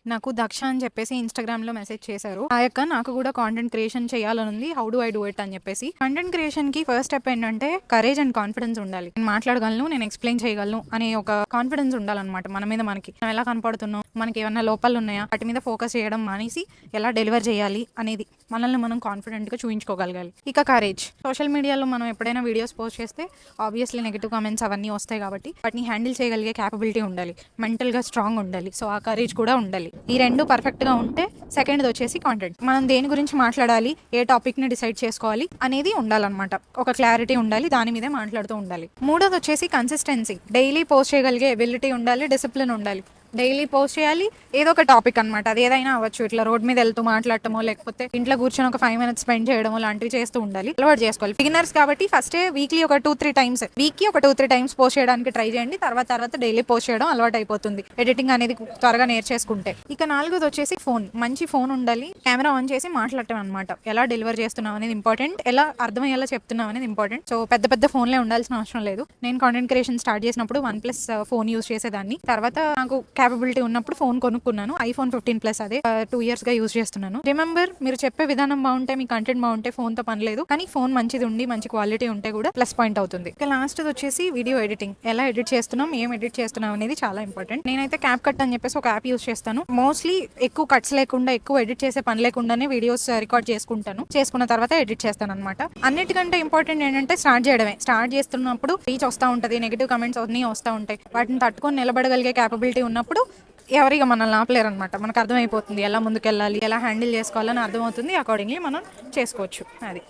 నాకు దక్ష అని చెప్పేసి ఇన్‌స్టాగ్రామ్‌లో మెసేజ్ చేశారు. ఆ యొక్క నాకు కూడా కాంటెంట్ క్రియేషన్ చేయాలనుంది. How do I do it అని చెప్పేసి. కంటెంట్ క్రియేషన్‌కి ఫస్ట్ స్టెప్ ఏంటంటే కరేజ్ అండ్ కాన్ఫిడెన్స్ ఉండాలి. నేను మాట్లాడగలను, నేను ఎక్స్‌ప్లెయిన్ చేయగలను అనే ఒక కాన్ఫిడెన్స్ ఉండాలన్నమాట మన మీద మనకి. మనం ఎలా కనపడుతున్నాం, మనకి ఏమన్నా లోపాలు ఉన్నాయా, వాటి మీద ఫోకస్ చేయడం మానేసి ఎలా డెలివర్ చేయాలి అనేది మనల్ని మనం కాన్ఫిడెంట్‌గా చూయించుకోగలగాలి. ఇక కరేజ్. సోషల్ మీడియాలో మనం ఎప్పుడైనా వీడియోస్ పోస్ట్ చేస్తే ఆబ్వియస్లీ నెగెటివ్ కామెంట్స్ అవన్నీ వస్తాయి కాబట్టి వాటిని హ్యాండిల్ చేయగలిగే క్యాపబిలిటీ ఉండాలి. మెంటల్‌గా స్ట్రాంగ్ ఉండాలి. సో ఆ కరేజ్ కూడా ఉండాలి. ఈ రెండు పర్ఫెక్ట్‌గా ఉంటే సెకండ్‌ది వచ్చేసి కాంటెంట్. మనం దేని గురించి మాట్లాడాలి, ఏ టాపిక్‌ని డిసైడ్ చేసుకోవాలి అనేది ఉండాలన్నమాట. ఒక క్లారిటీ ఉండాలి. దాని మీదే మాట్లాడుతూ ఉండాలి. మూడోది వచ్చేసి కన్సిస్టెన్సీ. డైలీ పోస్ట్ చేయగలిగే ఎబిలిటీ ఉండాలి. డిసిప్లిన్ ఉండాలి. డైలీ పోస్ట్ చేయాలి. ఏదో ఒక టాపిక్ అనమాట. అది ఏదైనా అవ్వచ్చు. ఇట్లా రోడ్ మీద వెళ్తూ మాట్లాడటమో, లేకపోతే ఇంట్లో కూర్చొని ఒక 5 minutes స్పెండ్ చేయడమో లాంటివి చేస్తూ ఉండాలి. అలవాటు చేసుకోవాలి. బిగినర్స్ కాబట్టి ఫస్టే వీక్లీ ఒక 2-3 టైమ్స్ వీక్కి ఒక 2-3 టైమ్స్ పోస్ట్ చేయడానికి ట్రై చేయండి. తర్వాత డైలీ పోస్ట్ చేయడం అలవాటు అయిపోతుంది. ఎడిటింగ్ అనేది త్వరగా నేర్చేసుకుంటే. ఇక నాలుగోది వచ్చేసి ఫోన్. మంచి ఫోన్ ఉండాలి. కెమెరా ఆన్ చేసి మాట్లాడటం అనమాట. ఎలా డెలివర్ చేస్తున్నాం అనేది ఇంపార్టెంట్. ఎలా అర్థమయ్యేలా చెప్తున్నాం అనేది ఇంపార్టెంట్. సో పెద్ద ఫోన్లే ఉండాల్సిన అవసరం లేదు. నేను కాంటెంట్ క్రియేషన్ స్టార్ట్ చేసినప్పుడు OnePlus ఫోన్ యూస్ చేసేదాన్ని. తర్వాత నాకు క్యాపబిలిటీ ఉన్నప్పుడు ఫోన్ కొనుక్కున్నాను. iPhone 15 Plus అదే 2 years గా యూజ్ చేస్తున్నాను. రిమెంబర్, మీరు చెప్పే విధానం బాగుంటే, మీ కంటెంట్ బాగుంటే ఫోన్ తో పని లేదు. కానీ ఫోన్ మంచిది ఉండి మంచి క్వాలిటీ ఉంటే కూడా ప్లస్ పాయింట్ అవుతుంది. ఇక లాస్ట్ వచ్చేసి వీడియో ఎడిటింగ్. ఎలా ఎడిట్ చేస్తున్నాం, ఏం ఎడిట్ చేస్తున్నాం అనేది చాలా ఇంపార్టెంట్. నేనైతే CapCut అని చెప్పేసి ఒక యాప్ యూస్ చేస్తాను. మోస్ట్లీ ఎక్కువ కట్స్ లేకుండా, ఎక్కువ ఎడిట్ చేసే పని లేకుండానే వీడియోస్ రికార్డ్ చేసుకుంటాను. చేసుకున్న తర్వాత ఎడిట్ చేస్తాను అనమాట. అన్నిటికంటే ఇంపార్టెంట్ ఏంటంటే స్టార్ట్ చేయడమే. స్టార్ట్ చేస్తున్నప్పుడు రీచ్ వస్తూ ఉంటుంది, నెగిటివ్ కమెంట్స్ అన్నీ వస్తూ ఉంటాయి. వాటిని తట్టుకొని నిలబడగలిగే క్యాపబిలిటీ ఉన్నప్పుడు ఎవరిగా మనల్ని ఆపలేరు అనమాట. మనకు అర్థమైపోతుంది ఎలా ముందుకెళ్ళాలి, ఎలా హ్యాండిల్ చేసుకోవాలని అర్థమవుతుంది. అకార్డింగ్లీ మనం చేసుకోవచ్చు. అది.